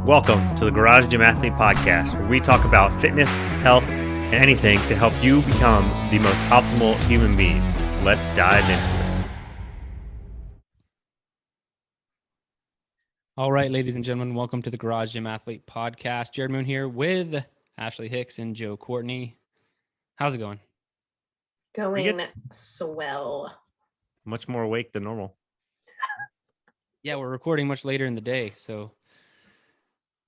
Welcome to the Garage Gym Athlete Podcast, where we talk about fitness, health, and anything to help you become the most optimal human beings. Let's dive into it. All right, ladies and gentlemen, welcome to the Garage Gym Athlete Podcast. Jerred Moon here with Ashley Hicks and Joe Courtney. How's it going? Going swell. Much more awake than normal. Yeah, we're recording much later in the day, so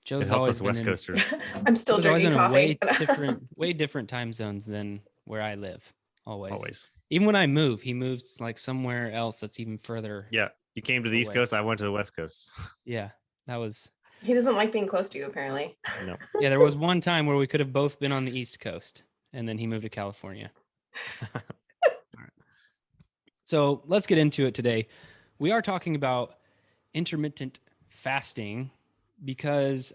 Joe's It helps always us West Coasters. I'm still Joe's always drinking in coffee. way different time zones than where I live. Always. Always. Even when I move, he moves like somewhere else that's even further. Yeah. You came to the East Coast. I went to the West Coast. Yeah, that was. He doesn't like being close to you, apparently. No. Yeah, there was one time where we could have both been on the East Coast, and then he moved to California. All right. So let's get into it today. We are talking about intermittent fasting because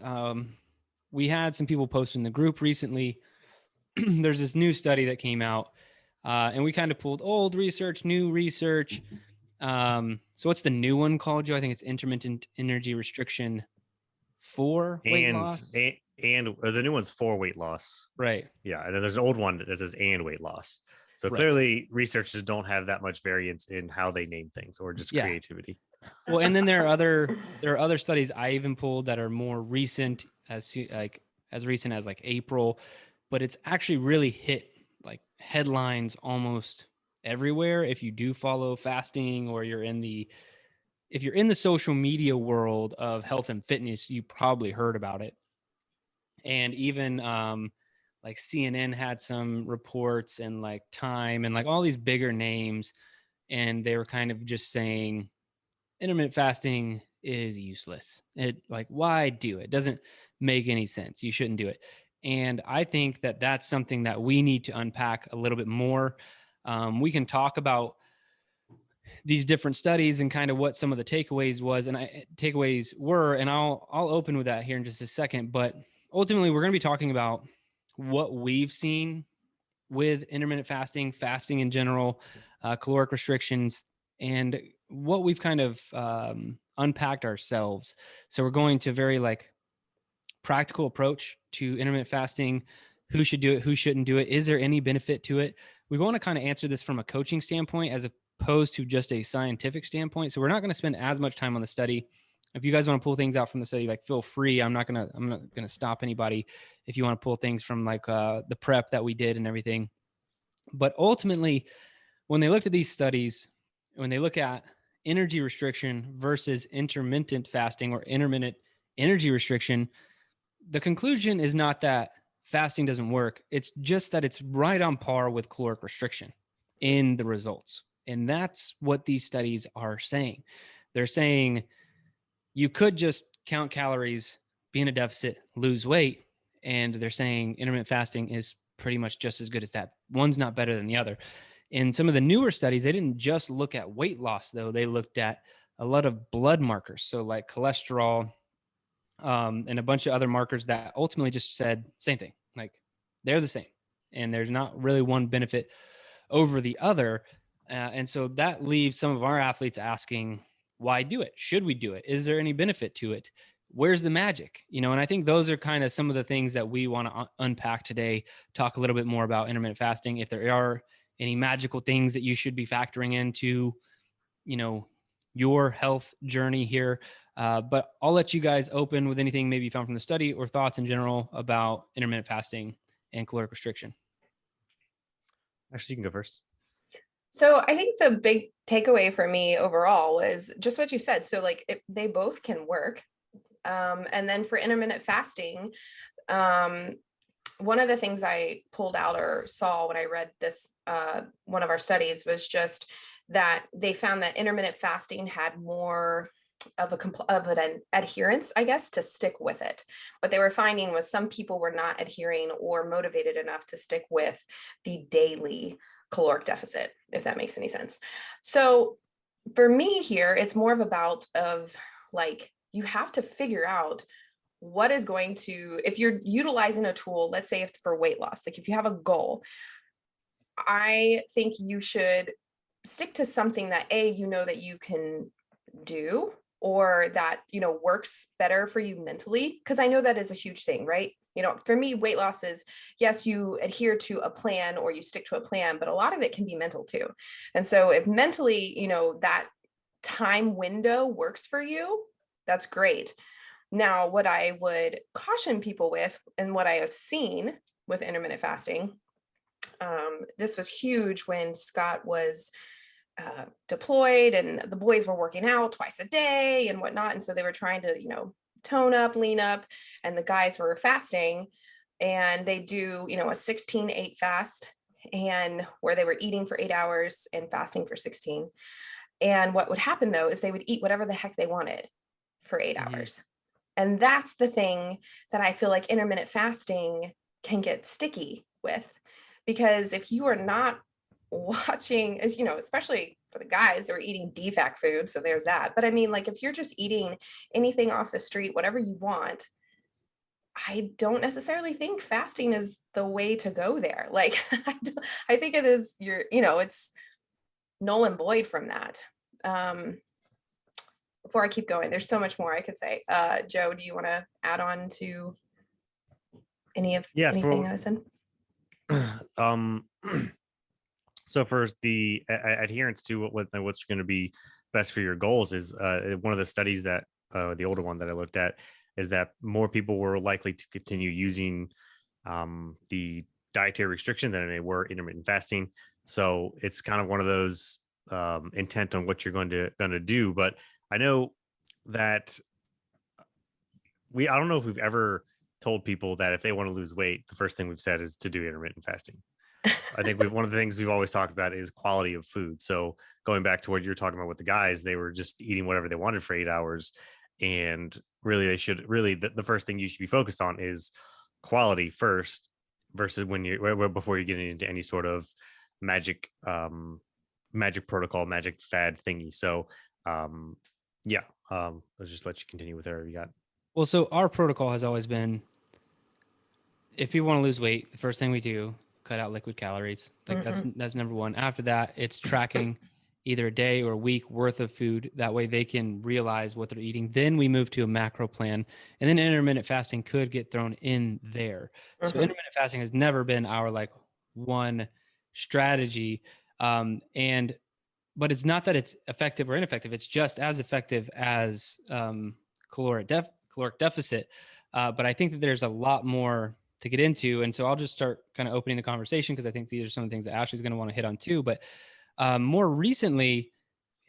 we had some people post in the group recently. There's this new study that came out, and we kind of pulled old research, new research. So what's the new one called, Joe? I think it's intermittent energy restriction for weight loss. And the new one's for weight loss. Right. Yeah. And then there's an old one that says and weight loss. So Right. Clearly researchers don't have that much variance in how they name things or just creativity. Well, and then there are other studies I even pulled that are more recent, as recent as like April, but it's actually really hit like headlines almost everywhere. If you do follow fasting or if you're in the social media world of health and fitness, you probably heard about it. And even like CNN had some reports, and like Time and like all these bigger names, and they were kind of just saying intermittent fasting is useless. Why do it? Doesn't make any sense. You shouldn't do it. And I think that that's something that we need to unpack a little bit more. We can talk about these different studies and kind of what some of the takeaways were, and I'll open with that here in just a second. But ultimately, we're going to be talking about what we've seen with intermittent fasting in general, caloric restrictions, and what we've kind of unpacked ourselves. So we're going to very practical approach to intermittent fasting. Who should do it? Who shouldn't do it? Is there any benefit to it? We want to kind of answer this from a coaching standpoint as opposed to just a scientific standpoint. So we're not going to spend as much time on the study. If you guys want to pull things out from the study, feel free. I'm not gonna stop anybody if you want to pull things from the prep that we did and everything. But ultimately, when they looked at these studies, when they look at energy restriction versus intermittent fasting or intermittent energy restriction, the conclusion is not that fasting doesn't work. It's just that it's right on par with caloric restriction in the results. And that's what these studies are saying. They're saying you could just count calories, be in a deficit, lose weight. And they're saying intermittent fasting is pretty much just as good as that. One's not better than the other. In some of the newer studies, they didn't just look at weight loss, though. They looked at a lot of blood markers. So like cholesterol and a bunch of other markers that ultimately just said same thing. Like they're the same. And there's not really one benefit over the other. And so that leaves some of our athletes asking, why do it? Should we do it? Is there any benefit to it? Where's the magic? And I think those are kind of some of the things that we want to unpack today, talk a little bit more about intermittent fasting. If there are any magical things that you should be factoring into, your health journey here. But I'll let you guys open with anything maybe you found from the study or thoughts in general about intermittent fasting and caloric restriction. Actually, you can go first. So I think the big takeaway for me overall was just what you said. So they both can work. And then for intermittent fasting, one of the things I pulled out or saw when I read this, one of our studies was just that they found that intermittent fasting had more of an adherence, I guess, to stick with it. What they were finding was some people were not adhering or motivated enough to stick with the daily caloric deficit, if that makes any sense. So for me here, it's more of a bout of you have to figure out what is going to, if you're utilizing a tool, let's say if for weight loss, if you have a goal, I think you should stick to something that that you can do or that, works better for you mentally. Because I know that is a huge thing, right? For me, weight loss is, yes, you adhere to a plan or you stick to a plan, but a lot of it can be mental too. And so if mentally, that time window works for you, that's great. Now, what I would caution people with, and what I have seen with intermittent fasting, this was huge when Scott was deployed and the boys were working out twice a day and whatnot. And so they were trying to, tone up, lean up, and the guys were fasting, and they do, a 16-8 fast, and where they were eating for 8 hours and fasting for 16. And what would happen though, is they would eat whatever the heck they wanted for 8 hours. And that's the thing that I feel like intermittent fasting can get sticky with, because if you are not watching, as especially for the guys, they're eating DFAC food, so there's that. But I mean, like, if you're just eating anything off the street, whatever you want, I don't necessarily think fasting is the way to go there. Like, I think it is it's null and void from that. Before I keep going, there's so much more I could say. Joe, do you want to add on to anything I said? So first, the adherence to what's going to be best for your goals is one of the studies that the older one that I looked at is that more people were likely to continue using the dietary restriction than they were intermittent fasting. So it's kind of one of those intent on what you're going to do. But I know that I don't know if we've ever told people that if they want to lose weight, the first thing we've said is to do intermittent fasting. I think one of the things we've always talked about is quality of food. So going back to what you're talking about with the guys, they were just eating whatever they wanted for 8 hours. And really, the first thing you should be focused on is quality first, versus before you're getting into any sort of magic protocol, magic fad thingy. So I'll just let you continue with whatever you got. Well, so our protocol has always been, if people want to lose weight, the first thing we do, cut out liquid calories. Like that's number one. After that, it's tracking either a day or a week worth of food. That way they can realize what they're eating. Then we move to a macro plan, and then intermittent fasting could get thrown in there. So intermittent fasting has never been our one strategy. But it's not that it's effective or ineffective. It's just as effective as caloric deficit. But I think that there's a lot more to get into. And so I'll just start kind of opening the conversation, because I think these are some of the things that Ashley's going to want to hit on too. But more recently,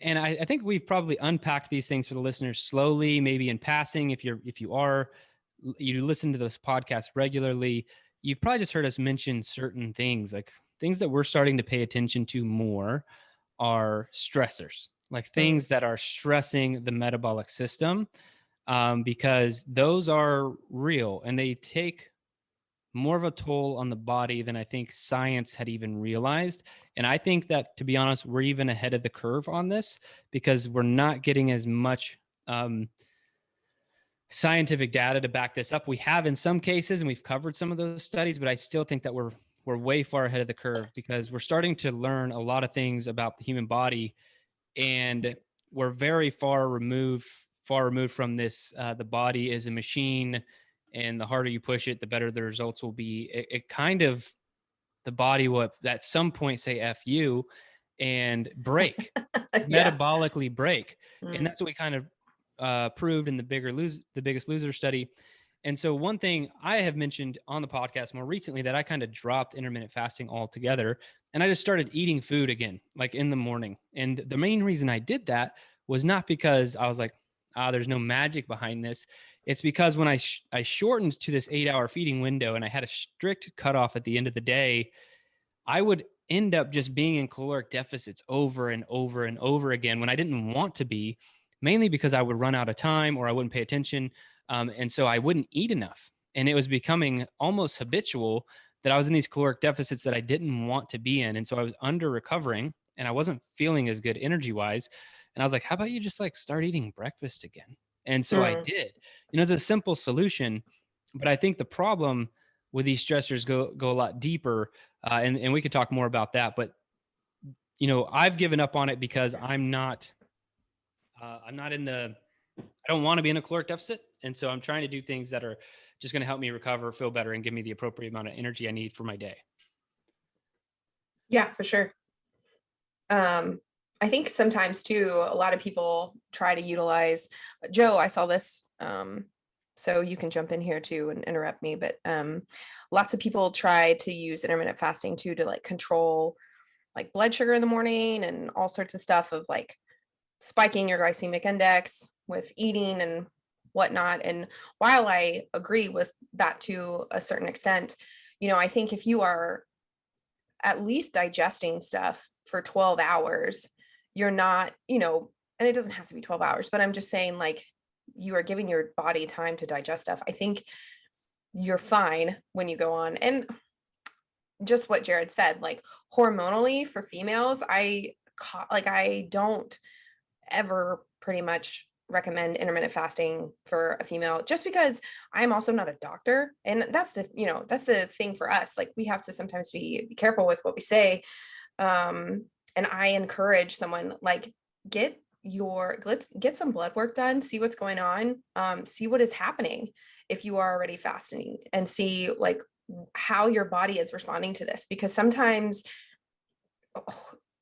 and I think we've probably unpacked these things for the listeners slowly, maybe in passing. If you listen to this podcast regularly, you've probably just heard us mention certain things, like things that we're starting to pay attention to more are stressors, like things that are stressing the metabolic system, because those are real and they take more of a toll on the body than I think science had even realized. And I think that, to be honest, we're even ahead of the curve on this, because we're not getting as much scientific data to back this up. We have in some cases, and we've covered some of those studies, but I still think that we're way far ahead of the curve, because we're starting to learn a lot of things about the human body, and we're very far removed from this. The body is a machine, and the harder you push it, the better the results will be. It kind of, the body will at some point say F you and break, metabolically break. And that's what we kind of proved in the Biggest Loser study. And so one thing I have mentioned on the podcast more recently, that I kind of dropped intermittent fasting altogether, and I just started eating food again, like in the morning. And the main reason I did that was not because I was like, there's no magic behind this. It's because when I shortened to this 8-hour feeding window and I had a strict cutoff at the end of the day, I would end up just being in caloric deficits over and over and over again when I didn't want to be, mainly because I would run out of time or I wouldn't pay attention. And so I wouldn't eat enough. And it was becoming almost habitual that I was in these caloric deficits that I didn't want to be in. And so I was under recovering and I wasn't feeling as good energy wise. And I was like, how about you just start eating breakfast again? And so I did. It's a simple solution, but I think the problem with these stressors go a lot deeper. And we could talk more about that, but I've given up on it because I'm not in the I don't want to be in a caloric deficit. And so I'm trying to do things that are just going to help me recover, feel better, and give me the appropriate amount of energy I need for my day. Yeah, for sure. I think sometimes too, a lot of people try to utilize Joe. I saw this. So you can jump in here too and interrupt me, but lots of people try to use intermittent fasting too to like control like blood sugar in the morning and all sorts of stuff of like spiking your glycemic index with eating and whatnot. And while I agree with that to a certain extent, I think if you are at least digesting stuff for 12 hours, you're not, and it doesn't have to be 12 hours, but I'm just saying like you are giving your body time to digest stuff. I think you're fine when you go on. And just what Jerred said, like hormonally for females, I don't ever pretty much recommend intermittent fasting for a female, just because I'm also not a doctor. And that's the thing for us. Like we have to sometimes be careful with what we say. And I encourage someone like let's get some blood work done, see what's going on, see what is happening if you are already fasting, and see like how your body is responding to this. Because sometimes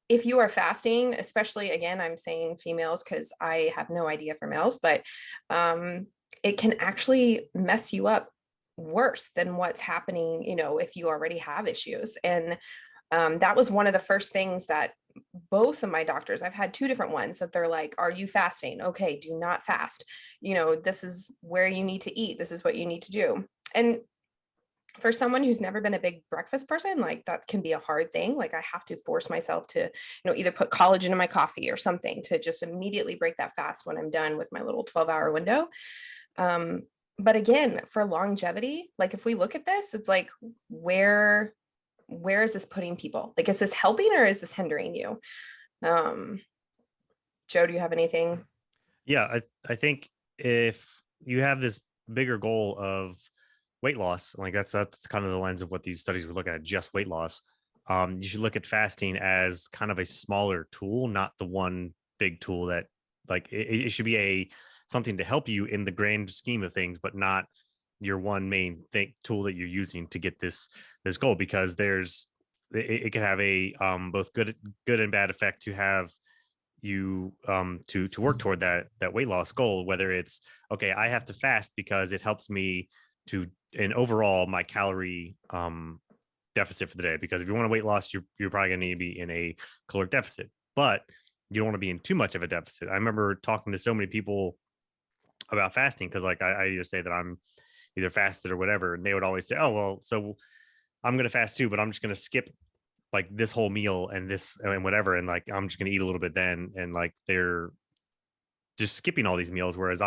if you are fasting, especially again, I'm saying females because I have no idea for males, but it can actually mess you up worse than what's happening, if you already have issues. And that was one of the first things that both of my doctors, I've had two different ones, that they're like, are you fasting? Okay, do not fast. This is where you need to eat. This is what you need to do. And for someone who's never been a big breakfast person, like that can be a hard thing. Like I have to force myself to, either put collagen in my coffee or something to just immediately break that fast when I'm done with my little 12-hour window. But again, for longevity, like if we look at this, it's like, where is this putting people? Like, is this helping or is this hindering you? Joe, do you have anything? Yeah, I think if you have this bigger goal of weight loss, like that's kind of the lens of what these studies were looking at, just weight loss. You should look at fasting as kind of a smaller tool, not the one big tool that like it should be something to help you in the grand scheme of things, but not your one main tool that you're using to get this goal, because it can have a both good and bad effect to have you to work toward that weight loss goal. Whether it's okay, I have to fast because it helps me to, and overall my calorie deficit for the day, because if you want to weight loss, you're probably going to need to be in a caloric deficit, but you don't want to be in too much of a deficit. I remember talking to so many people about fasting, because like I either say that I'm either fasted or whatever, and they would always say, oh well, so I'm going to fast too, but I'm just going to skip like this whole meal and this and whatever, and like I'm just going to eat a little bit then, and like they're just skipping all these meals, whereas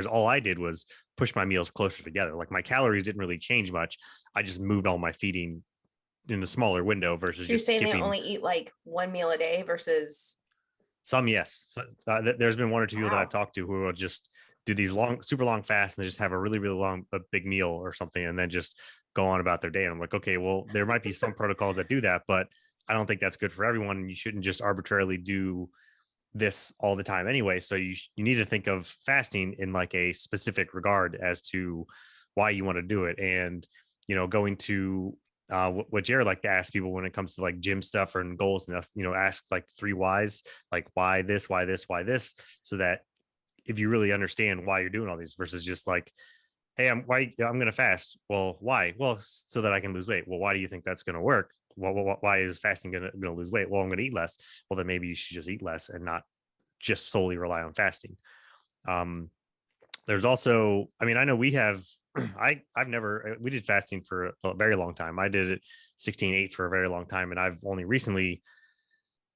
all I did was push my meals closer together. Like my calories didn't really change much. I just moved all my feeding in a smaller window versus So you're just saying skipping. they only eat like one meal a day versus Some, yes. So, there's been one or two people that Wow. I've talked to who will just do these super long fasts, and they just have a really, really long, a big meal or something, and then just go on about their day. And I'm like, okay, well, there might be some protocols that do that, but I don't think that's good for everyone. And you shouldn't just arbitrarily do this all the time anyway. So you need to think of fasting in like a specific regard as to why you want to do it. And, going to what Jerred like to ask people when it comes to like gym stuff or goals, and ask like 3 whys, like why this, why this, so that if you really understand why you're doing all these versus just like, hey, I'm going to fast. Well, why? Well, so that I can lose weight. Well, why do you think that's going to work? Well, why is fasting going to lose weight? Well, I'm going to eat less. Well, then maybe you should just eat less and not just solely rely on fasting. There's also, I mean, I know we have, we did fasting for a very long time. I did it 16/8 for a very long time. And I've only recently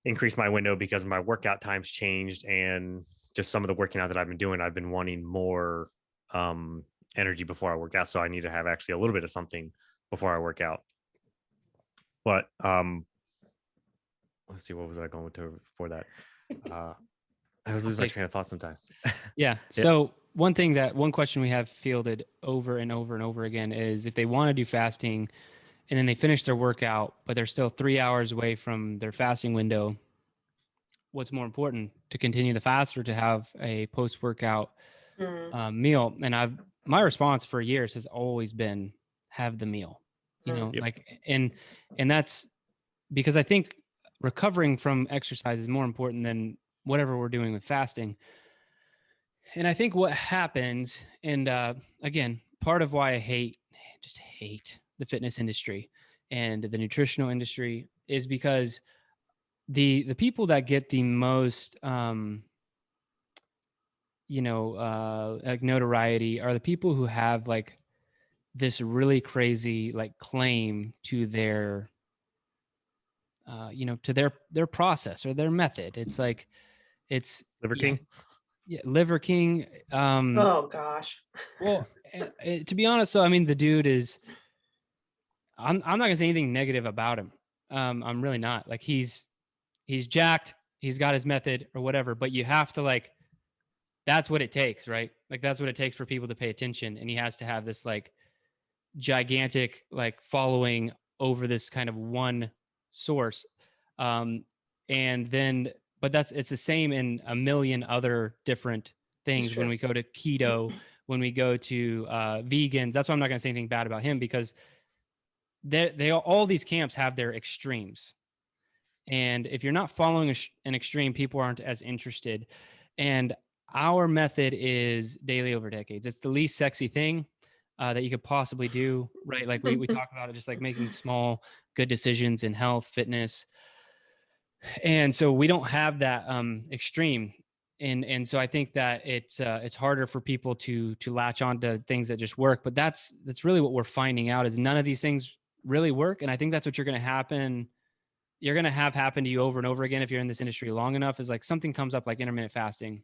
increased my window because my workout times changed, and just some of the working out that I've been doing, I've been wanting more energy before I work out. So I need to have actually a little bit of something before I work out. But let's see, what was I going to before that? I was losing my train of thought sometimes. Yeah. So one question we have fielded over and over and over again is if they want to do fasting and then they finish their workout, but they're still 3 hours away from their fasting window, what's more important, to continue the fast or to have a post-workout meal. And my response for years has always been have the meal, Yep. like, and that's because I think recovering from exercise is more important than whatever we're doing with fasting. And I think what happens, and again, part of why I hate the fitness industry and the nutritional industry is because the people that get the most like notoriety are the people who have like this really crazy like claim to their to their process or their method. It's like it's Liver King. yeah, Liver King. Oh gosh. Well, to be honest, so I mean, the dude is. I'm not gonna say anything negative about him. I'm really not. Like he's jacked. He's got his method or whatever. But you have to like. That's what it takes, right? Like that's what it takes for people to pay attention, and he has to have this like gigantic like following over this kind of one source. And then, but it's the same in a million other different things. When we go to keto, when we go to vegans, that's why I'm not going to say anything bad about him, because they all these camps have their extremes. And if you're not following an extreme, people aren't as interested. And our method is daily over decades. It's the least sexy thing that you could possibly do, right? Like we talk about it, just like making small, good decisions in health, fitness. And so we don't have that extreme. And so I think that it's harder for people to latch on to things that just work. But that's really what we're finding out, is none of these things really work. And I think that's what you're going to have happen to you over and over again if you're in this industry long enough, is like something comes up like intermittent fasting.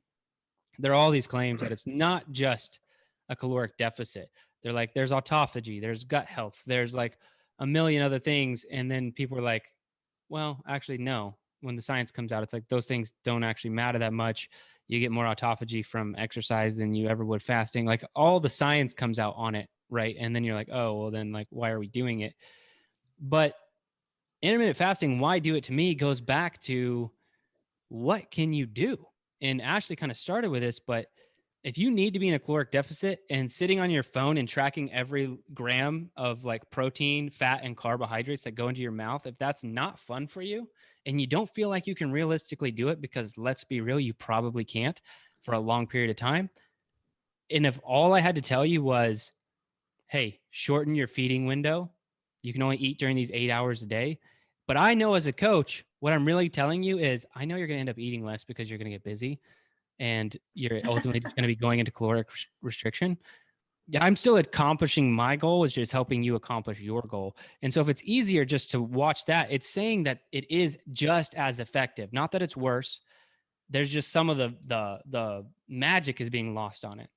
There are all these claims that it's not just a caloric deficit. They're like, there's autophagy, there's gut health, there's like a million other things. And then people are like, well, actually, no. When the science comes out, it's like those things don't actually matter that much. You get more autophagy from exercise than you ever would fasting. Like all the science comes out on it, right? And then you're like, oh, well, then like, why are we doing it? But intermittent fasting, why do it to me, goes back to what can you do? And Ashley kind of started with this, but if you need to be in a caloric deficit and sitting on your phone and tracking every gram of like protein, fat, and carbohydrates that go into your mouth, if that's not fun for you and you don't feel like you can realistically do it, because let's be real, you probably can't for a long period of time. And if all I had to tell you was, hey, shorten your feeding window, you can only eat during these 8 hours a day. But I know as a coach, what I'm really telling you is I know you're going to end up eating less because you're going to get busy and you're ultimately just going to be going into caloric restriction. Yeah, I'm still accomplishing my goal, which is helping you accomplish your goal. And so if it's easier just to watch that, it's saying that it is just as effective, not that it's worse. There's just some of the magic is being lost on it.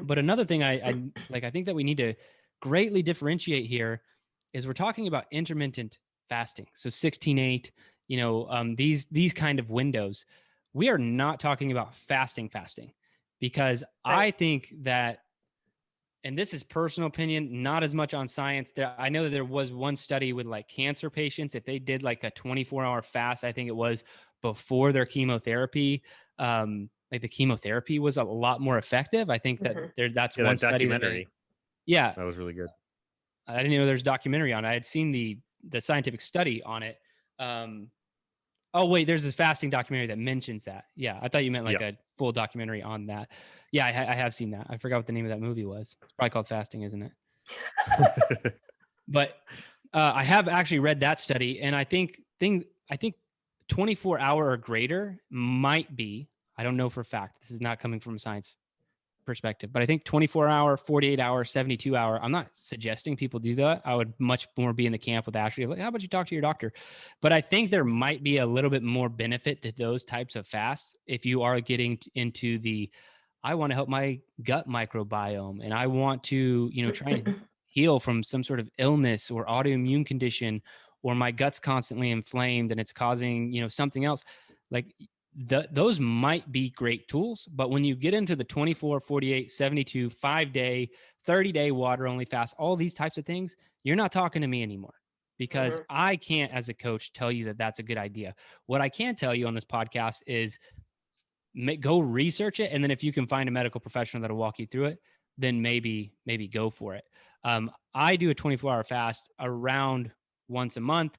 But another thing I think that we need to greatly differentiate here is we're talking about intermittent fasting. So 16-8, these kind of windows. We are not talking about fasting, because I think that, and this is personal opinion, not as much on science. I know that there was one study with like cancer patients. If they did like a 24-hour fast, I think it was before their chemotherapy, like the chemotherapy was a lot more effective. I think that that's one study. Documentary. That was really good. I didn't know there's a documentary on it. I had seen the scientific study on it. Oh wait, there's this fasting documentary that mentions that. Yeah, I thought you meant like a full documentary on that. Yeah, I have seen that. I forgot what the name of that movie was. It's probably called Fasting, isn't it? But I have actually read that study, and I think 24-hour or greater might be. I don't know for a fact. This is not coming from a science perspective, but I think 24-hour, 48-hour, 72-hour, I'm not suggesting people do that. I would much more be in the camp with Ashley, like, how about you talk to your doctor? But I think there might be a little bit more benefit to those types of fasts if you are getting into the, I want to help my gut microbiome and I want to, try and heal from some sort of illness or autoimmune condition, or my gut's constantly inflamed and it's causing, something else. Like those might be great tools, but when you get into the 24, 48, 72, 5-day, 30-day water only fast, all these types of things, you're not talking to me anymore. because I can't, as a coach, tell you that that's a good idea. What I can tell you on this podcast is go research it. And then if you can find a medical professional that'll walk you through it, then maybe go for it. I do a 24-hour fast around once a month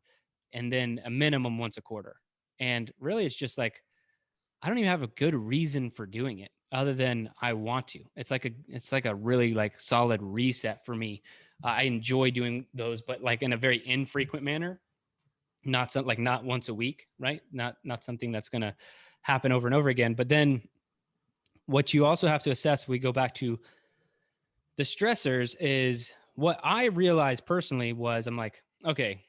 and then a minimum once a quarter. And really it's just like, I don't even have a good reason for doing it other than I want to. It's like a really like solid reset for me. I enjoy doing those, but like in a very infrequent manner, not something like not once a week, right? Not something that's going to happen over and over again. But then what you also have to assess, we go back to the stressors, is what I realized personally was I'm like, okay,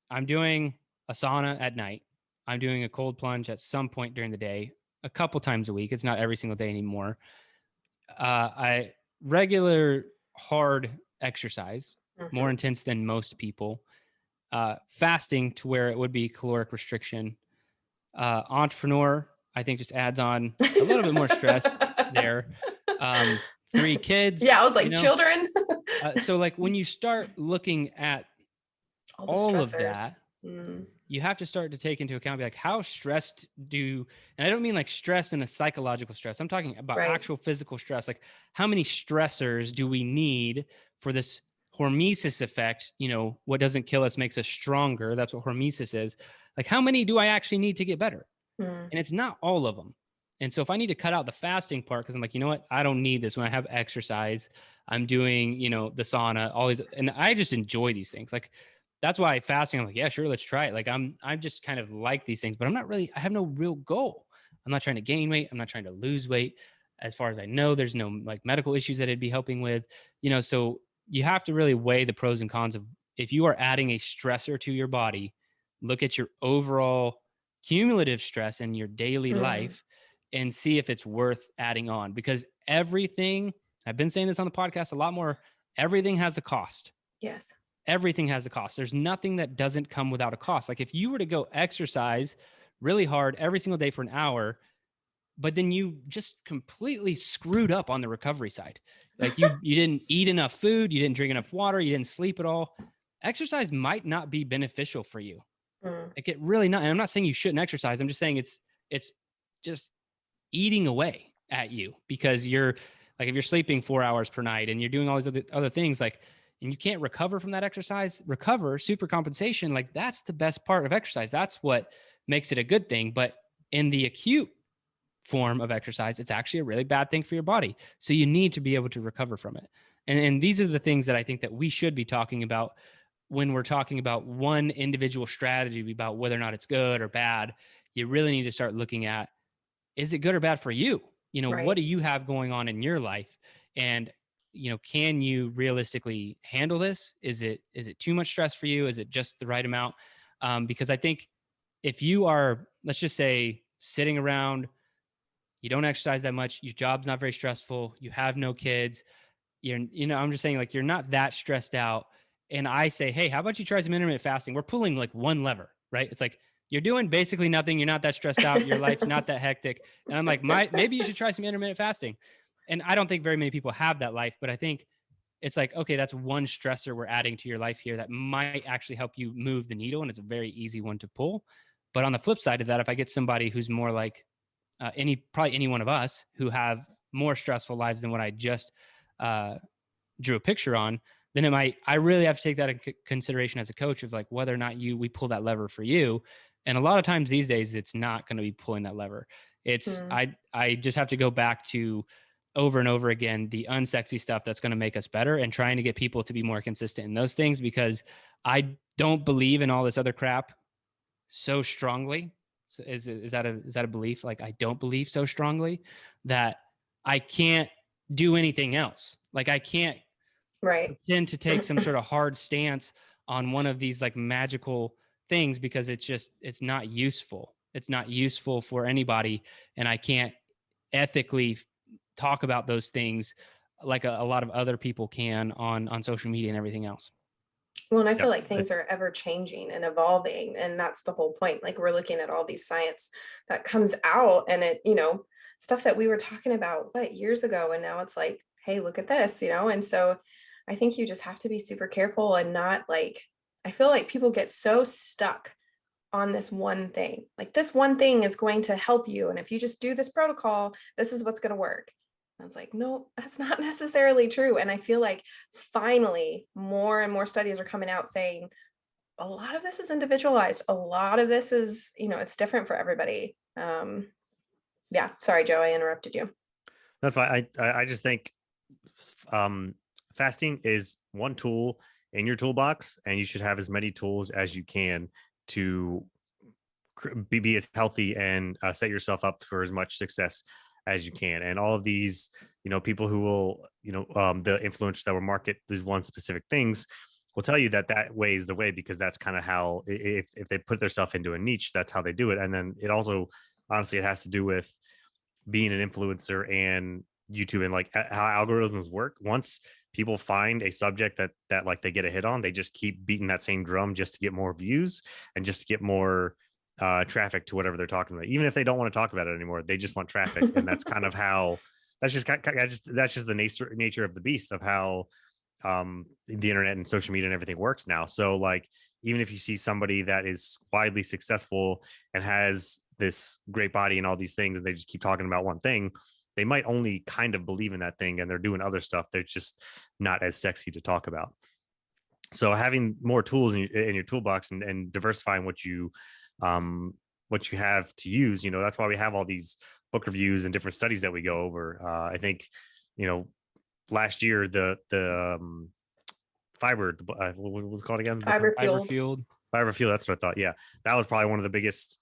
I'm doing a sauna at night. I'm doing a cold plunge at some point during the day, a couple times a week. It's not every single day anymore. I regular hard exercise, more intense than most people. Fasting to where it would be caloric restriction. Entrepreneur, I think, just adds on a little bit more stress there. 3 kids. Yeah, I was like, children. So like when you start looking at all of that, you have to start to take into account, be like, how stressed and I don't mean like stress in a psychological stress. I'm talking about actual physical stress. Like how many stressors do we need for this hormesis effect? What doesn't kill us makes us stronger. That's what hormesis is. Like how many do I actually need to get better? And it's not all of them. And so if I need to cut out the fasting part, because I'm like, you know what? I don't need this when I have exercise. I'm doing, the sauna, all these, and I just enjoy these things. Like, that's why fasting, I'm like, yeah, sure, let's try it. Like I'm just kind of like these things, but I have no real goal. I'm not trying to gain weight. I'm not trying to lose weight. As far as I know, there's no like medical issues that it'd be helping with, so you have to really weigh the pros and cons of if you are adding a stressor to your body, look at your overall cumulative stress in your daily life and see if it's worth adding on, because everything, I've been saying this on the podcast a lot more, everything has a cost. Yes. Everything has a cost. There's nothing that doesn't come without a cost. Like if you were to go exercise really hard every single day for an hour, but then you just completely screwed up on the recovery side. Like you didn't eat enough food, you didn't drink enough water, you didn't sleep at all. Exercise might not be beneficial for you. Like it really not. And I'm not saying you shouldn't exercise. I'm just saying it's just eating away at you, because you're like, if you're sleeping 4 hours per night and you're doing all these other things, like, and you can't recover from that exercise, super compensation, like that's the best part of exercise. That's what makes it a good thing. But in the acute form of exercise, it's actually a really bad thing for your body. So you need to be able to recover from it. And these are the things that I think that we should be talking about when we're talking about one individual strategy about whether or not it's good or bad. You really need to start looking at, is it good or bad for you? What do you have going on in your life? And, can you realistically handle this? Is it too much stress for you? Is it just the right amount? Because I think if you are, let's just say, sitting around, you don't exercise that much, your job's not very stressful, you have no kids, I'm just saying, like, you're not that stressed out. And I say, hey, how about you try some intermittent fasting? We're pulling like one lever, right? It's like, you're doing basically nothing. You're not that stressed out. Your life's not that hectic. And I'm like, maybe you should try some intermittent fasting. And I don't think very many people have that life, but I think it's like, okay, that's one stressor we're adding to your life here that might actually help you move the needle. And it's a very easy one to pull. But on the flip side of that, if I get somebody who's more like probably any one of us who have more stressful lives than what I just drew a picture on, then I really have to take that into consideration as a coach of like whether or not we pull that lever for you. And a lot of times these days, it's not going to be pulling that lever. It's, I just have to go back to over and over again, the unsexy stuff that's going to make us better, and trying to get people to be more consistent in those things, because I don't believe in all this other crap so strongly. So is that a belief? Like, I don't believe so strongly that I can't do anything else. Like I can't pretend to take some sort of hard stance on one of these like magical things, because it's not useful. It's not useful for anybody. And I can't ethically talk about those things like a lot of other people can on social media and everything else. Well, and I feel like things are ever changing and evolving. And that's the whole point. Like we're looking at all these science that comes out, and it, stuff that we were talking about years ago. And now it's like, hey, look at this, and so I think you just have to be super careful and not like I feel like people get so stuck on this one thing. Like this one thing is going to help you. And if you just do this protocol, this is what's going to work. And I was like, no, that's not necessarily true. And I feel like finally more and more studies are coming out saying a lot of this is individualized. A lot of this is, it's different for everybody. Yeah. Sorry, Joe, I interrupted you. That's why I just think fasting is one tool in your toolbox, and you should have as many tools as you can to be as healthy and set yourself up for as much success as you can. And all of these, people who will, the influencers that will market these one specific things will tell you that way is the way, because that's kind of how, if they put themselves into a niche, that's how they do it. And then it also, honestly, it has to do with being an influencer and YouTube and like how algorithms work. Once people find a subject that like they get a hit on, they just keep beating that same drum just to get more views and just to get more traffic to whatever they're talking about. Even if they don't want to talk about it anymore, they just want traffic. And that's kind of how, that's just the nature of the beast of how the internet and social media and everything works now. So like, even if you see somebody that is widely successful and has this great body and all these things, and they just keep talking about one thing, they might only kind of believe in that thing, and they're doing other stuff they're just not as sexy to talk about. So having more tools in your toolbox and diversifying what you have to use, that's why we have all these book reviews and different studies that we go over. I think, last year the fiber, what was it called again? Fiber Fueled. Fiber Fuel. That's what I thought. Yeah, that was probably one of the biggest,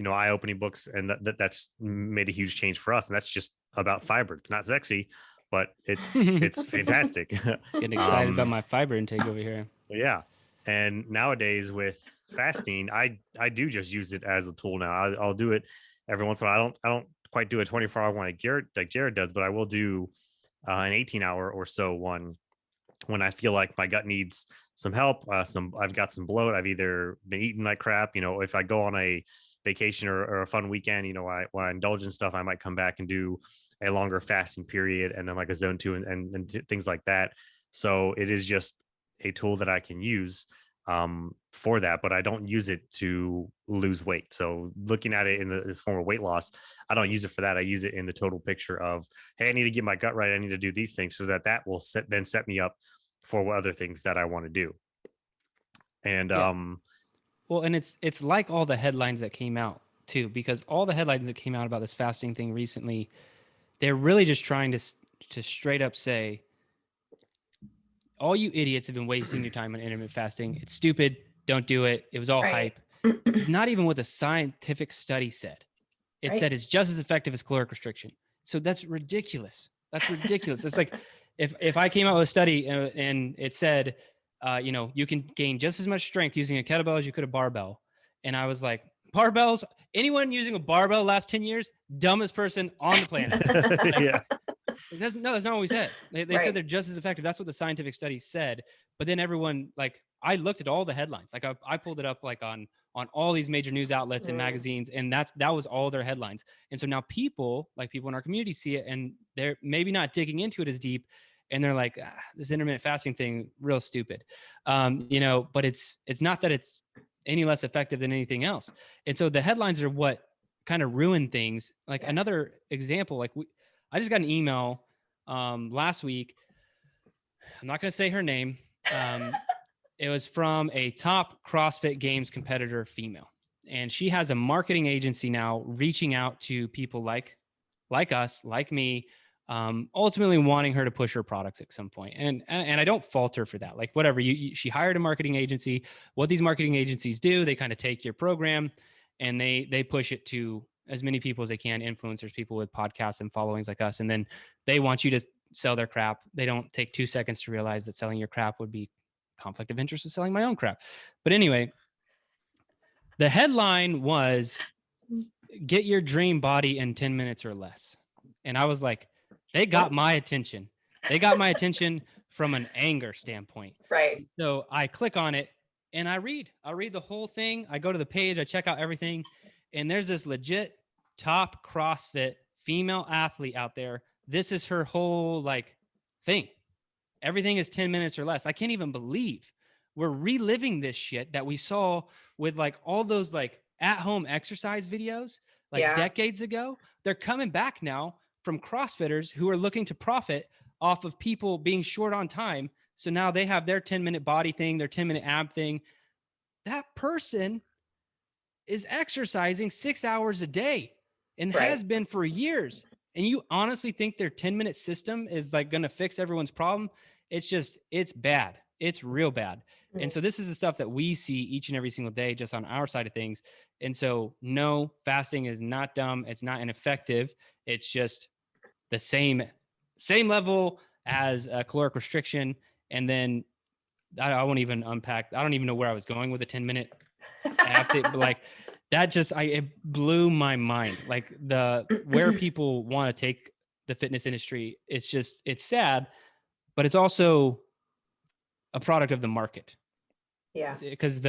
eye-opening books, and that's made a huge change for us. And that's just about fiber. It's not sexy, but it's fantastic. Getting excited about my fiber intake over here. Yeah. And nowadays with fasting, I do just use it as a tool now. I'll do it every once in a while. I don't quite do a 24-hour one like Jerred does, but I will do an 18-hour or so one when I feel like my gut needs some help. I've got some bloat. I've either been eating like crap. If I go on a vacation or a fun weekend, when I indulge in stuff, I might come back and do a longer fasting period, and then like a zone 2 and things like that. So it is just a tool that I can use for that, but I don't use it to lose weight. So looking at it in this form of weight loss, I don't use it for that. I use it in the total picture of, hey, I need to get my gut right. I need to do these things, so that will set me up for other things that I want to do. And yeah. Well, and it's like all the headlines that came out too, because all the headlines that came out about this fasting thing recently, they're really just trying to straight up say, all you idiots have been wasting your time on intermittent fasting. It's stupid. Don't do it. It was all hype. It's not even what the scientific study said. It said it's just as effective as caloric restriction. So that's ridiculous. That's ridiculous. It's like if I came out with a study and it said, you can gain just as much strength using a kettlebell as you could a barbell. And I was like, barbells, anyone using a barbell last 10 years, dumbest person on the planet. Yeah. That's not what we said. They said they're just as effective. That's what the scientific study said. But then everyone, like, I looked at all the headlines. Like I pulled it up like on all these major news outlets and magazines, and that was all their headlines. And so now people in our community see it, and they're maybe not digging into it as deep, and they're like, this intermittent fasting thing, real stupid. But it's not that it's any less effective than anything else. And so the headlines are what kind of ruin things. Like another example, like I just got an email last week. I'm not going to say her name. It was from a top CrossFit Games competitor female. And she has a marketing agency now reaching out to people like us, like me, ultimately wanting her to push her products at some point. And I don't fault her for that. Like whatever, she hired a marketing agency. What these marketing agencies do, they kind of take your program and they push it to as many people as they can, influencers, people with podcasts and followings like us. And then they want you to sell their crap. They don't take 2 seconds to realize that selling your crap would be conflict of interest with selling my own crap. But anyway, the headline was, get your dream body in 10 minutes or less. And I was like, they got my attention. They got my attention from an anger standpoint. Right. So I click on it and I read the whole thing. I go to the page, I check out everything. And there's this legit top CrossFit female athlete out there. This is her whole like thing. Everything is 10 minutes or less. I can't even believe we're reliving this shit that we saw with like all those like at-home exercise videos like decades ago. They're coming back now from CrossFitters who are looking to profit off of people being short on time. So now they have their 10-minute body thing, their 10-minute ab thing. That person is exercising 6 hours a day and has been for years. And you honestly think their 10-minute system is like going to fix everyone's problem? It's bad. It's real bad. And so this is the stuff that we see each and every single day just on our side of things. And so no, fasting is not dumb. It's not ineffective. It's just the same level as a caloric restriction. And then I won't even unpack. I don't even know where I was going with a 10-minute like that. Just it blew my mind. Like where people want to take the fitness industry. It's sad, but it's also a product of the market. Yeah. Because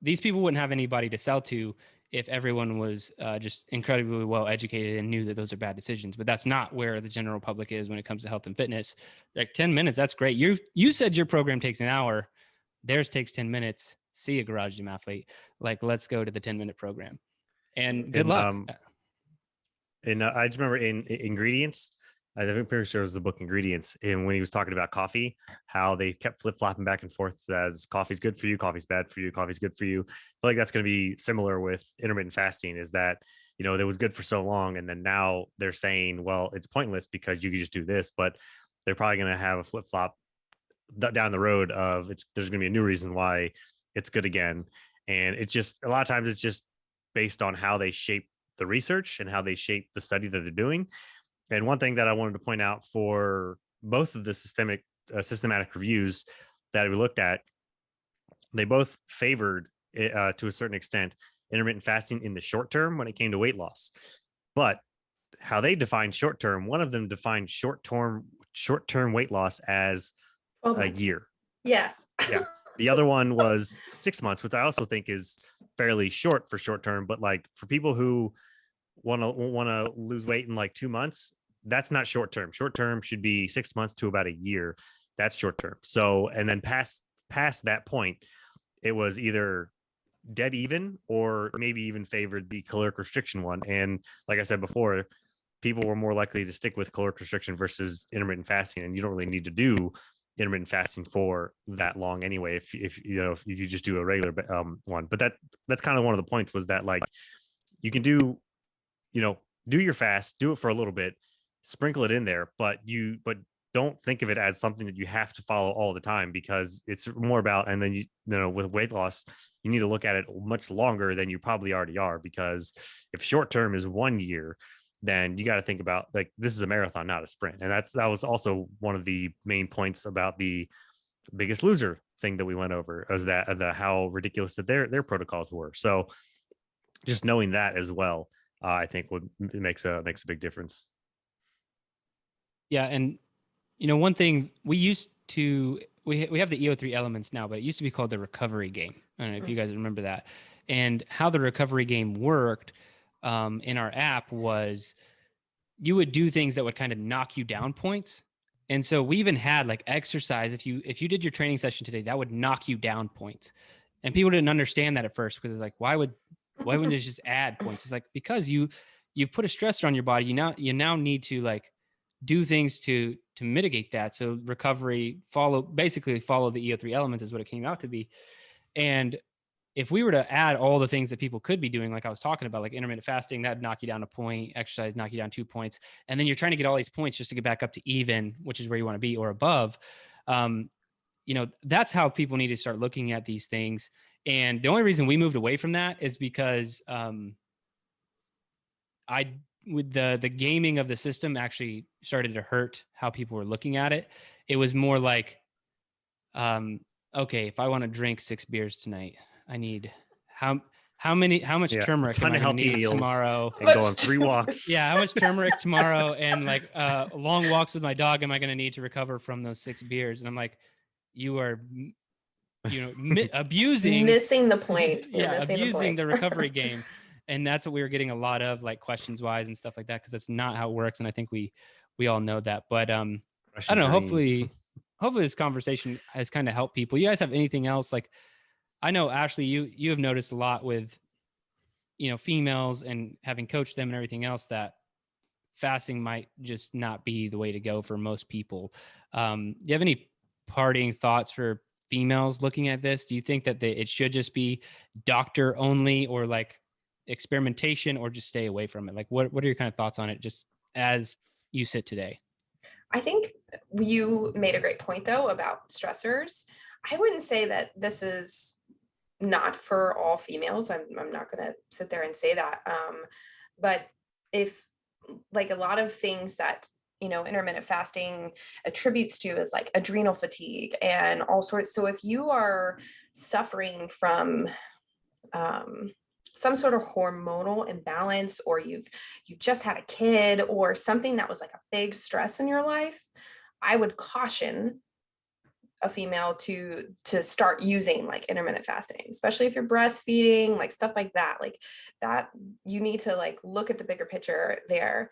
these people wouldn't have anybody to sell to if everyone was just incredibly well educated and knew that those are bad decisions. But that's not where the general public is when it comes to health and fitness. Like 10 minutes, that's great. You said your program takes an hour. Theirs takes 10 minutes. See you, Garage Gym Athlete. Like, let's go to the 10-minute program. And good luck. And I just remember in ingredients, I think pretty sure it was the book Ingredients, and when he was talking about coffee, how they kept flip-flopping back and forth as coffee's good for you, coffee's bad for you, coffee's good for you. I feel like that's going to be similar with intermittent fasting, is that, you know, it was good for so long, and then now they're saying, well, it's pointless because you can just do this, but they're probably going to have a flip-flop down the road of there's going to be a new reason why it's good again. And it's just, a lot of times it's just based on how they shape the research and how they shape the study that they're doing. And one thing that I wanted to point out for both of the systematic reviews that we looked at, they both favored to a certain extent intermittent fasting in the short term when it came to weight loss. But how they defined short term, one of them defined short term weight loss as a year. Yes. Yeah. The other one was 6 months, which I also think is fairly short for short term. But like for people who want to lose weight in like 2 months, that's not short term. Short term should be 6 months to about a year. That's short term. So, and then past that point, it was either dead even or maybe even favored the caloric restriction one. And like I said before, people were more likely to stick with caloric restriction versus intermittent fasting. And you don't really need to do intermittent fasting for that long anyway, if you just do a regular one. But that's kind of one of the points, was that like you can do your fast, do it for a little bit, sprinkle it in there, but don't think of it as something that you have to follow all the time, because it's more about, and then you know with weight loss, you need to look at it much longer than you probably already are, because if short term is 1 year, then you got to think about, like, this is a marathon, not a sprint. And that was also one of the main points about the Biggest Loser thing that we went over, was that how ridiculous that their protocols were. So just knowing that as well, I think makes a big difference. Yeah. And, one thing we used to, we have the EO3 elements now, but it used to be called the recovery game. I don't know if you guys remember that. And how the recovery game worked in our app was you would do things that would kind of knock you down points. And so we even had like exercise. If you did your training session today, that would knock you down points. And people didn't understand that at first, because it's like, why wouldn't it just add points? It's like, because you've put a stressor on your body. You now need to like do things to mitigate that. So recovery basically follow the EO3 elements is what it came out to be. And if we were to add all the things that people could be doing, like I was talking about, like intermittent fasting, that'd knock you down a point, exercise knock you down 2 points. And then you're trying to get all these points just to get back up to even, which is where you want to be, or above. That's how people need to start looking at these things. And the only reason we moved away from that is because with the gaming of the system actually started to hurt how people were looking at it. It was more like, okay, if I want to drink 6 beers tonight, I need how much turmeric am I going to need tomorrow? And go on 3 walks. Yeah, how much turmeric tomorrow, and like long walks with my dog am I going to need to recover from those 6 beers? And I'm like, you are, missing the point. Abusing the recovery game. And that's what we were getting a lot of, like, questions wise and stuff like that, because that's not how it works. And I think we all know that. But I don't know. Hopefully, hopefully this conversation has kind of helped people. You guys have anything else? Like, I know Ashley, you have noticed a lot with, females and having coached them and everything else, that fasting might just not be the way to go for most people. Do you have any parting thoughts for females looking at this? Do you think that it should just be doctor only, or like experimentation, or just stay away from it? Like, what are your kind of thoughts on it, just as you sit today? I think you made a great point though about stressors. I wouldn't say that this is not for all females. I'm not going to sit there and say that. But if, like, a lot of things that, intermittent fasting attributes to is like adrenal fatigue and all sorts. So if you are suffering from some sort of hormonal imbalance, or you've just had a kid, or something that was like a big stress in your life, I would caution a female to start using like intermittent fasting, especially if you're breastfeeding, like stuff like that. Like that, you need to like look at the bigger picture there.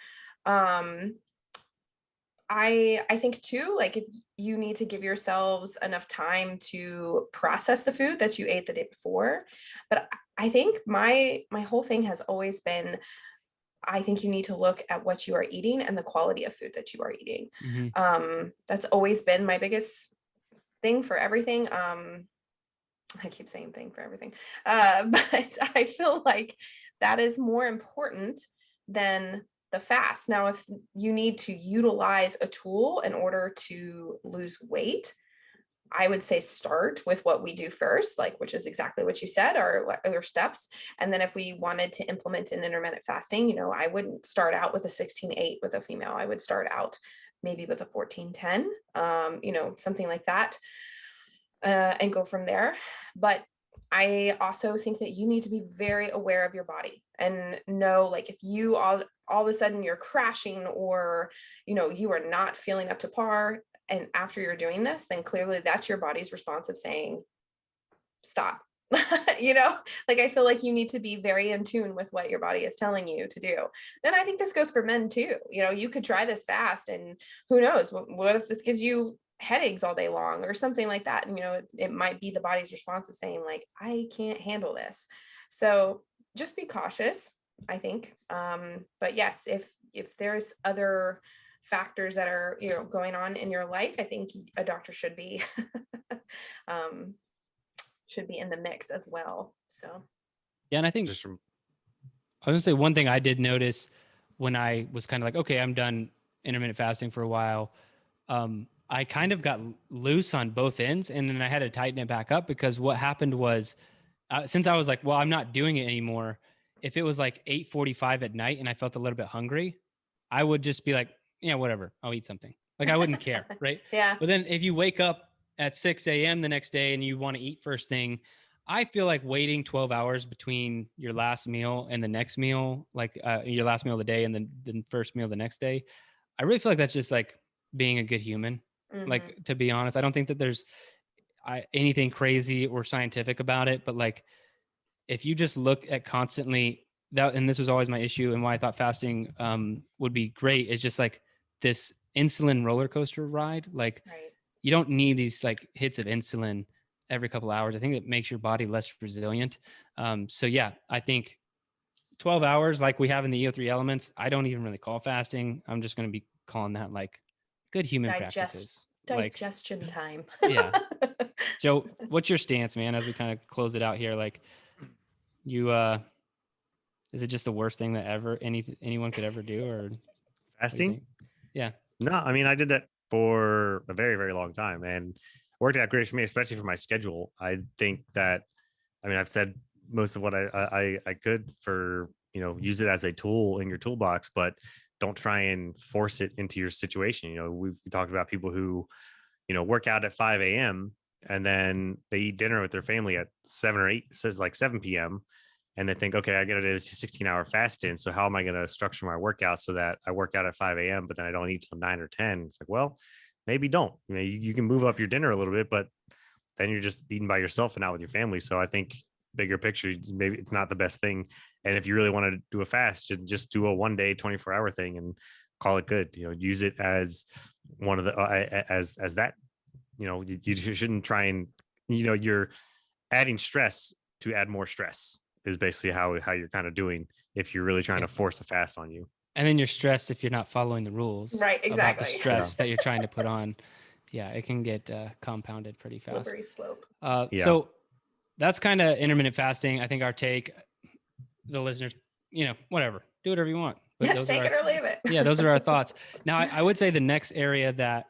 I think too, like, if you need to give yourselves enough time to process the food that you ate the day before. But I think my whole thing has always been, I think you need to look at what you are eating and the quality of food that you are eating. That's always been my biggest thing for everything. I keep saying thing for everything. But I feel like that is more important than the fast. Now, if you need to utilize a tool in order to lose weight, I would say start with what we do first, like, which is exactly what you said, our steps. And then if we wanted to implement an intermittent fasting, I wouldn't start out with a 16-8 with a female. I would start out maybe with a 14-10, something like that, and go from there. But I also think that you need to be very aware of your body and know, like, if you all of a sudden you're crashing, or, you are not feeling up to par, and after you're doing this, then clearly that's your body's response of saying, stop. Like, I feel like you need to be very in tune with what your body is telling you to do. And I think this goes for men too. You could try this fast, and who knows, what if this gives you headaches all day long or something like that? And, it might be the body's response of saying, like, I can't handle this. So just be cautious, I think. But yes, if there's other factors that are, going on in your life, I think a doctor should be in the mix as well. So yeah, and I think I was gonna say, one thing I did notice when I was kind of like, okay, I'm done intermittent fasting for a while, I kind of got loose on both ends, and then I had to tighten it back up, because what happened was, since I was like, well, I'm not doing it anymore, if it was like 8:45 at night and I felt a little bit hungry, I would just be like, yeah, whatever, I'll eat something. Like, I wouldn't care, right? Yeah. But then if you wake up at 6 a.m. the next day and you want to eat first thing, I feel like waiting 12 hours between your last meal and the next meal, like your last meal of the day and then the first meal the next day, I really feel like that's just like being a good human. Like, to be honest, I don't think that there's anything crazy or scientific about it, but like, if you just look at constantly that, and this was always my issue and why I thought fasting would be great, is just like this insulin roller coaster ride. Like, right. You don't need these like hits of insulin every couple of hours. I think it makes your body less resilient. So yeah, I think 12 hours, like we have in the EO3 elements, I don't even really call fasting. I'm just going to be calling that like good human practices. Digestion time. Yeah. Joe, what's your stance, man, as we kind of close it out here? Like, you, is it just the worst thing that anyone could ever do, or Fasting? Yeah. No, I mean, I did that for a very, very long time, and worked out great for me, especially for my schedule. I think that, I mean, I've said most of what I could for, use it as a tool in your toolbox, but don't try and force it into your situation. We've talked about people who, work out at 5 a.m. and then they eat dinner with their family at 7 or 8, says like 7 p.m. And they think, okay, I got to do a 16-hour fast in. So how am I going to structure my workout so that I work out at 5 a.m., but then I don't eat till 9 or 10? It's like, well, maybe don't. You can move up your dinner a little bit, but then you're just eating by yourself and not with your family. So I think bigger picture, maybe it's not the best thing. And if you really want to do a fast, just do a 1-day, 24-hour thing and call it good. Use it as one of the, as that you shouldn't try and, you're adding stress to add more stress is basically how you're kind of doing if you're really trying to force a fast on you. And then you're stressed if you're not following the rules. Right, About the exactly. stress that you're trying to put on. Yeah, it can get compounded pretty fast. Slippery slope. So that's kind of intermittent fasting. I think our take, the listeners, whatever, do whatever you want. But those Take it or leave it. Yeah, those are our thoughts. Now, I would say the next area that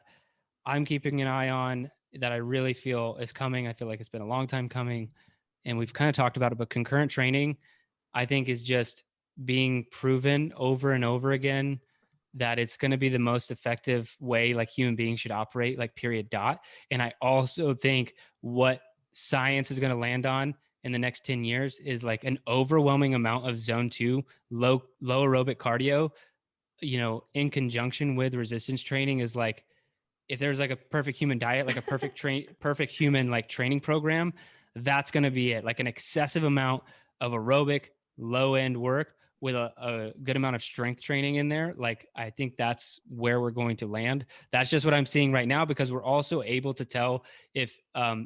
I'm keeping an eye on that I really feel is coming, I feel like it's been a long time coming, and we've kind of talked about it, but concurrent training, I think, is just being proven over and over again that it's going to be the most effective way like human beings should operate, like period dot. And I also think what science is going to land on in the next 10 years is like an overwhelming amount of zone 2 low aerobic cardio, in conjunction with resistance training is like, if there's like a perfect human diet, like a perfect human like training program, that's going to be it. Like an excessive amount of aerobic low end work with a good amount of strength training in there. Like, I think that's where we're going to land. That's just what I'm seeing right now, because we're also able to tell if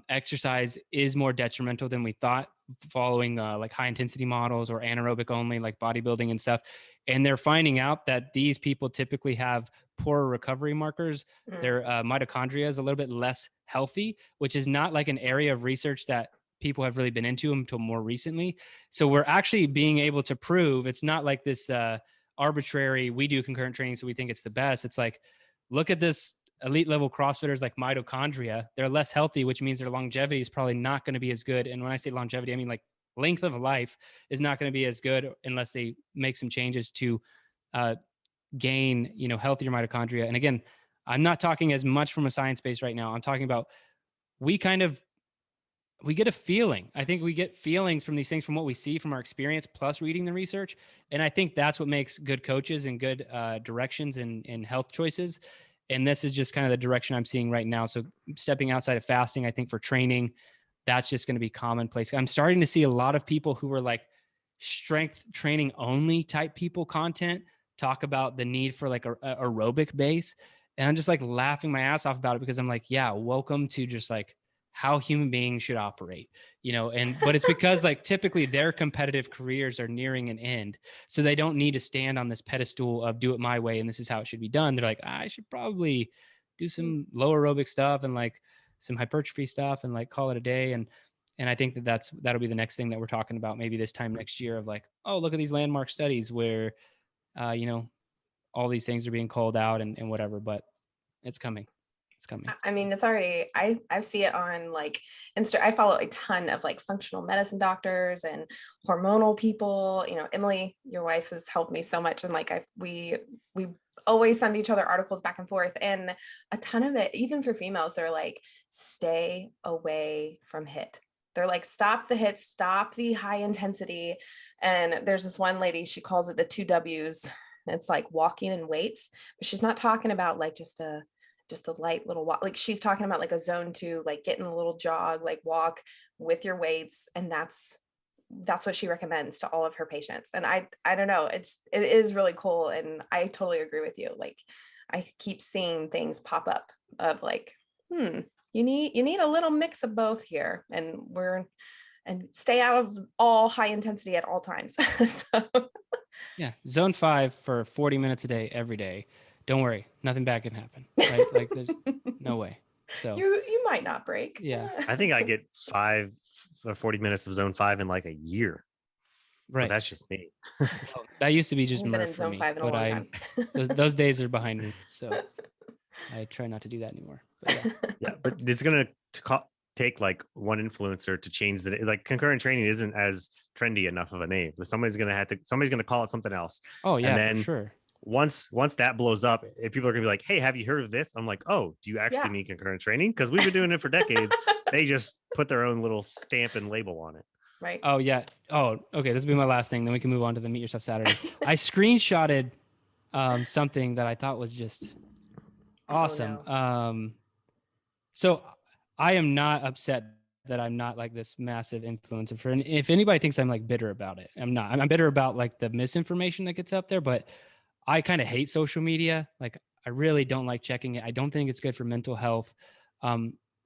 exercise is more detrimental than we thought following like high intensity models or anaerobic only, like bodybuilding and stuff. And they're finding out that these people typically have poorer recovery markers. Their mitochondria is a little bit less healthy, which is not like an area of research that people have really been into until more recently. So we're actually being able to prove it's not like this arbitrary, we do concurrent training so we think it's the best. It's like, look at this elite level CrossFitters like mitochondria. They're less healthy, which means their longevity is probably not going to be as good. And when I say longevity, I mean like length of life is not going to be as good unless they make some changes to gain, healthier mitochondria. And again, I'm not talking as much from a science base right now. I'm talking about we get a feeling. I think we get feelings from these things from what we see from our experience plus reading the research. And I think that's what makes good coaches and good directions in health choices. And this is just kind of the direction I'm seeing right now. So stepping outside of fasting, I think for training, that's just going to be commonplace. I'm starting to see a lot of people who are like strength training only type people content talk about the need for like a aerobic base. And I'm just like laughing my ass off about it, because I'm like, yeah, welcome to just like how human beings should operate, but it's because like typically their competitive careers are nearing an end. So they don't need to stand on this pedestal of do it my way and this is how it should be done. They're like, I should probably do some low aerobic stuff and like some hypertrophy stuff and like call it a day. And I think that'll be the next thing that we're talking about maybe this time next year of like, oh, look at these landmark studies where, all these things are being called out and whatever, but it's coming. It's coming. I mean, it's already, I see it on like I follow a ton of like functional medicine doctors and hormonal people. Emily, your wife, has helped me so much. And like we always send each other articles back and forth, and a ton of it, even for females, they're like, stay away from HIIT. They're like, stop the HIIT, stop the high intensity. And there's this one lady, she calls it the 2 W's. It's like walking and weights, but she's not talking about like just a light little walk. Like she's talking about like a zone 2, like getting a little jog, like walk with your weights. And that's what she recommends to all of her patients. And I don't know, it is really cool. And I totally agree with you. Like I keep seeing things pop up of like, you need a little mix of both here, and stay out of all high intensity at all times. So. Yeah. Zone 5 for 40 minutes a day, every day. Don't worry, nothing bad can happen. Right? Like there's no way. So you might not break. Yeah. I think I get 40 minutes of zone 5 in like a year. Right. But that's just me. That used to be just been in zone 5 in a long time. those days are behind me. So I try not to do that anymore. But yeah, but it's going to take like one influencer to change like concurrent training isn't as trendy enough of a name. Somebody's going to call it something else. Oh yeah, and then for sure. Once that blows up, people are gonna be like, hey, have you heard of this? I'm like, oh, do you actually mean concurrent training? Because we've been doing it for decades. They just put their own little stamp and label on it. Right. Oh yeah. Oh, okay. This will be my last thing. Then we can move on to the Meet Yourself Saturday. I screenshotted something that I thought was just awesome. Oh, no. So I am not upset that I'm not like this massive influencer. And if anybody thinks I'm like bitter about it, I'm not. I'm bitter about like the misinformation that gets up there, but I kind of hate social media. Like I really don't like checking it. I don't think it's good for mental health.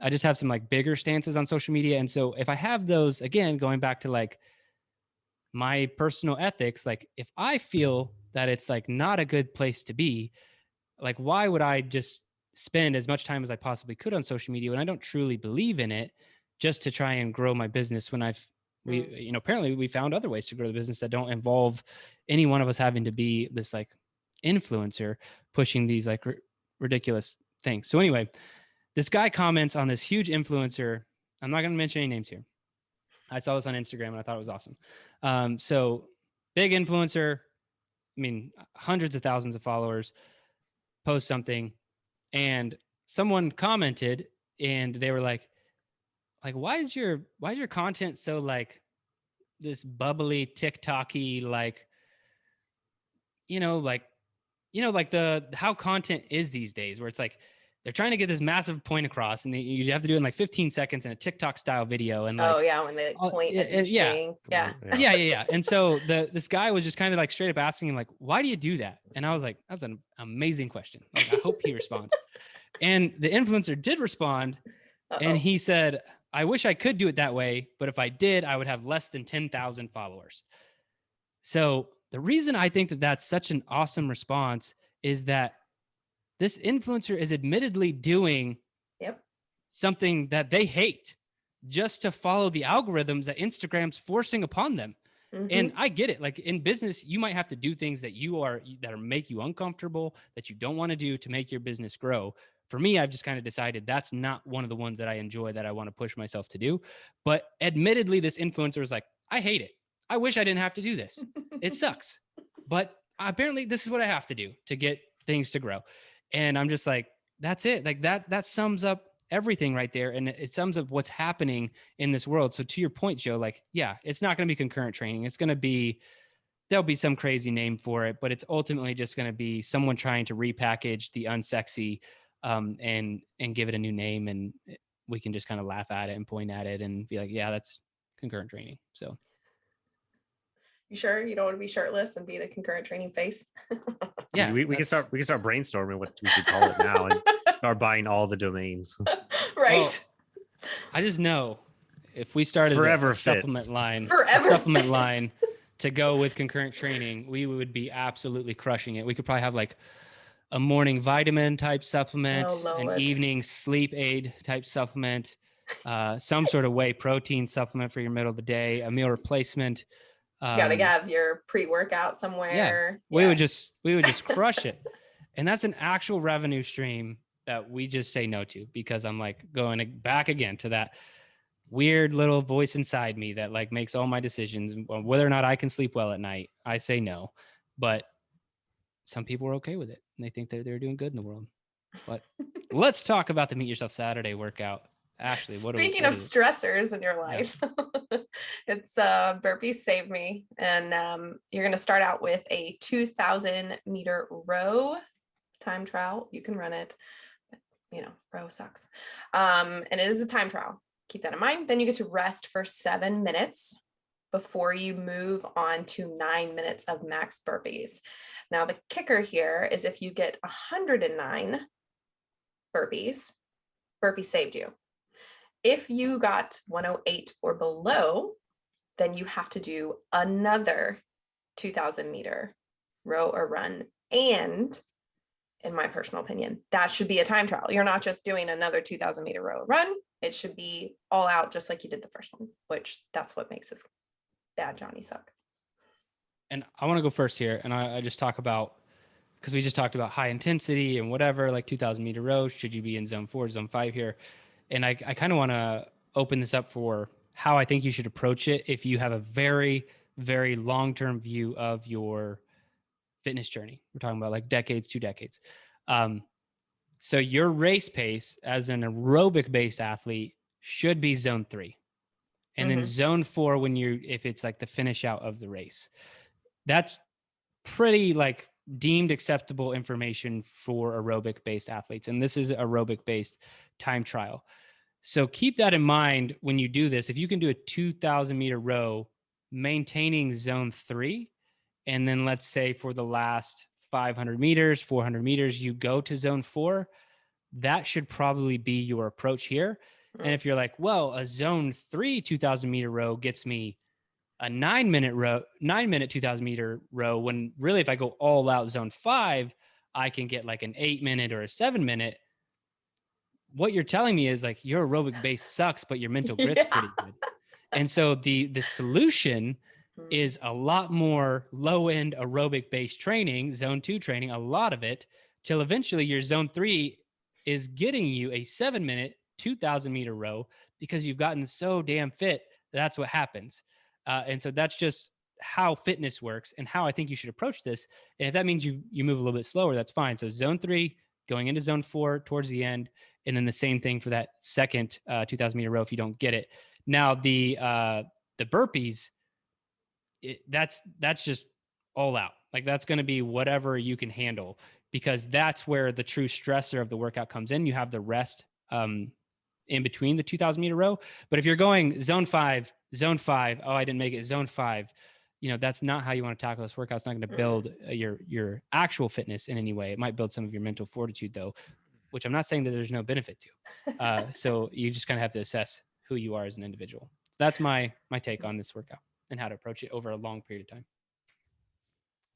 I just have some like bigger stances on social media. And so if I have those, again, going back to like my personal ethics, like if I feel that it's like not a good place to be, like why would I just spend as much time as I possibly could on social media when I don't truly believe in it, just to try and grow my business when apparently we found other ways to grow the business that don't involve any one of us having to be this like influencer pushing these like ridiculous things. So anyway, this guy comments on this huge influencer. I'm not going to mention any names here. I saw this on Instagram and I thought it was awesome. So big influencer, I mean, hundreds of thousands of followers, post something, and someone commented and they were like, why is your content so like this bubbly TikTok-y, like, like the how content is these days, where it's like they're trying to get this massive point across, and you have to do it in like 15 seconds in a TikTok style video. And like, when they like point at each thing. Yeah. And so this guy was just kind of like straight up asking him like, why do you do that? And I was like, that's an amazing question. Like, I hope he responds. And the influencer did respond. And he said, I wish I could do it that way, but if I did, I would have less than 10,000 followers. So the reason I think that that's such an awesome response is that this influencer is admittedly doing something that they hate just to follow the algorithms that Instagram's forcing upon them. Mm-hmm. And I get it. Like in business, you might have to do things that make you uncomfortable, that you don't want to do to make your business grow. For me, I've just kind of decided that's not one of the ones that I enjoy, that I want to push myself to do. But admittedly, this influencer is like, I hate it. I wish I didn't have to do this. It sucks. But apparently this is what I have to do to get things to grow. And I'm just like, that's it. Like that sums up everything right there. And it sums up what's happening in this world. So to your point, Joe, like, yeah, it's not going to be concurrent training. It's going to be, there'll be some crazy name for it, but it's ultimately just going to be someone trying to repackage the unsexy and give it a new name. And we can just kind of laugh at it and point at it and be like, yeah, that's concurrent training. So. You sure you don't want to be shirtless and be the concurrent training face? Yeah, we can start brainstorming what we should call it now and start buying all the domains. Right. Well, I just know if we started a supplement line to go with concurrent training, we would be absolutely crushing it. We could probably have like a morning vitamin type supplement, an evening sleep aid type supplement, some sort of whey protein supplement for your middle of the day, a meal replacement. You gotta have your pre-workout somewhere. Yeah. We would just crush it. And that's an actual revenue stream that we just say no to, because I'm like going back again to that weird little voice inside me that like makes all my decisions. Whether or not I can sleep well at night, I say no. But some people are okay with it and they think they're doing good in the world. But let's talk about the Meet Yourself Saturday workout. Ashley, speaking of stressors in your life, it's burpees save me. And you're going to start out with a 2,000 meter row time trial. You can run it, but row sucks. And it is a time trial. Keep that in mind. Then you get to rest for 7 minutes before you move on to 9 minutes of max burpees. Now the kicker here is if you get 109 burpees saved you. If you got 108 or below, then you have to do another 2,000 meter row or run. And in my personal opinion, that should be a time trial. You're not just doing another 2,000 meter row or run. It should be all out, just like you did the first one, which that's what makes this bad Johnny suck. And I want to go first here. And I just talk about, because we just talked about high intensity and whatever, like 2,000 meter rows. Should you be in zone 4, zone 5 here? And I kind of want to open this up for how I think you should approach it if you have a very, very long-term view of your fitness journey. We're talking about like decades, 2 decades. So your race pace as an aerobic-based athlete should be zone 3. And then zone 4 if it's like the finish out of the race. That's pretty like deemed acceptable information for aerobic-based athletes. And this is aerobic-based time trial. So keep that in mind when you do this. If you can do a 2,000 meter row, maintaining zone 3, and then let's say for the last 500 meters, 400 meters, you go to zone 4, that should probably be your approach here. And if you're like, well, a zone 3 2,000 meter row gets me a 9 minute 2,000 meter row, when really if I go all out zone 5, I can get like an 8 minute or a 7 minute. What you're telling me is like your aerobic base sucks, but your mental grit's pretty good. And so the solution is a lot more low end aerobic based training, zone 2 training, a lot of it, till eventually your zone 3 is getting you a 7 minute 2,000 meter row because you've gotten so damn fit. That's what happens. And so that's just how fitness works and how I think you should approach this. And if that means you move a little bit slower, that's fine. So zone 3 going into zone 4 towards the end, and then the same thing for that second 2,000 meter row if you don't get it. Now the burpees, that's just all out. Like that's going to be whatever you can handle, because that's where the true stressor of the workout comes in. You have the rest in between the 2,000 meter row. But if you're going zone 5, oh, I didn't make it, zone 5, that's not how you want to tackle this workout. It's not going to build your actual fitness in any way. It might build some of your mental fortitude though, which I'm not saying that there's no benefit to. So you just kind of have to assess who you are as an individual. So that's my take on this workout and how to approach it over a long period of time.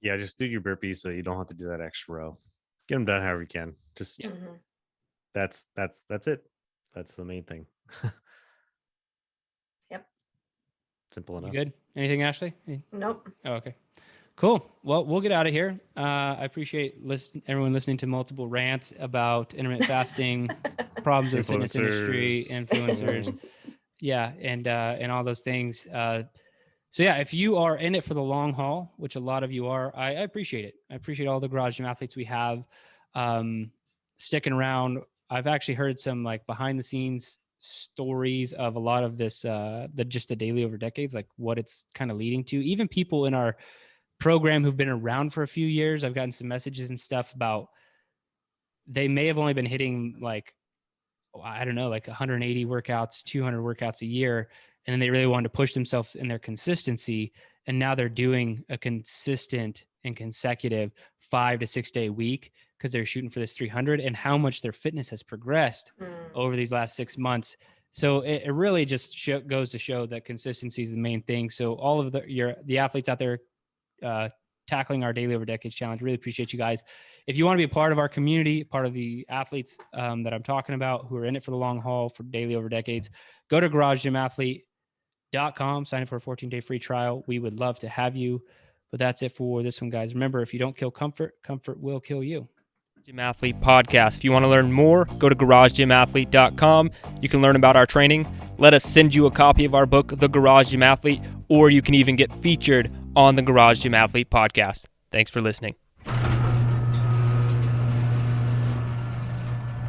Yeah, just do your burpees so you don't have to do that extra row. Get them done however you can. Just that's it. That's the main thing. Yep. Simple enough. You good? Anything, Ashley? Nope. Oh, okay. Cool. Well, we'll get out of here. I appreciate everyone listening to multiple rants about intermittent fasting, problems with the fitness industry, influencers. Yeah, and all those things. So yeah, if you are in it for the long haul, which a lot of you are, I appreciate it. I appreciate all the garage gym athletes we have sticking around. I've actually heard some like behind the scenes stories of a lot of this, the daily over decades, like what it's kind of leading to. Even people in our program who've been around for a few years, I've gotten some messages and stuff about they may have only been hitting like, I don't know, like 180 workouts, 200 workouts a year. And then they really wanted to push themselves in their consistency. And now they're doing a consistent and consecutive 5 to 6 day week because they're shooting for this 300, and how much their fitness has progressed over these last 6 months. So it really just goes to show that consistency is the main thing. So all of the athletes out there tackling our Daily Over Decades Challenge, really appreciate you guys. If you want to be a part of our community, part of the athletes that I'm talking about who are in it for the long haul for Daily Over Decades, go to garagegymathlete.com, sign up for a 14-day free trial. We would love to have you. But that's it for this one, guys. Remember, if you don't kill comfort, comfort will kill you. Gym Athlete Podcast. If you want to learn more, go to garagegymathlete.com. You can learn about our training. Let us send you a copy of our book, The Garage Gym Athlete, or you can even get featured on the Garage Gym Athlete Podcast. Thanks for listening.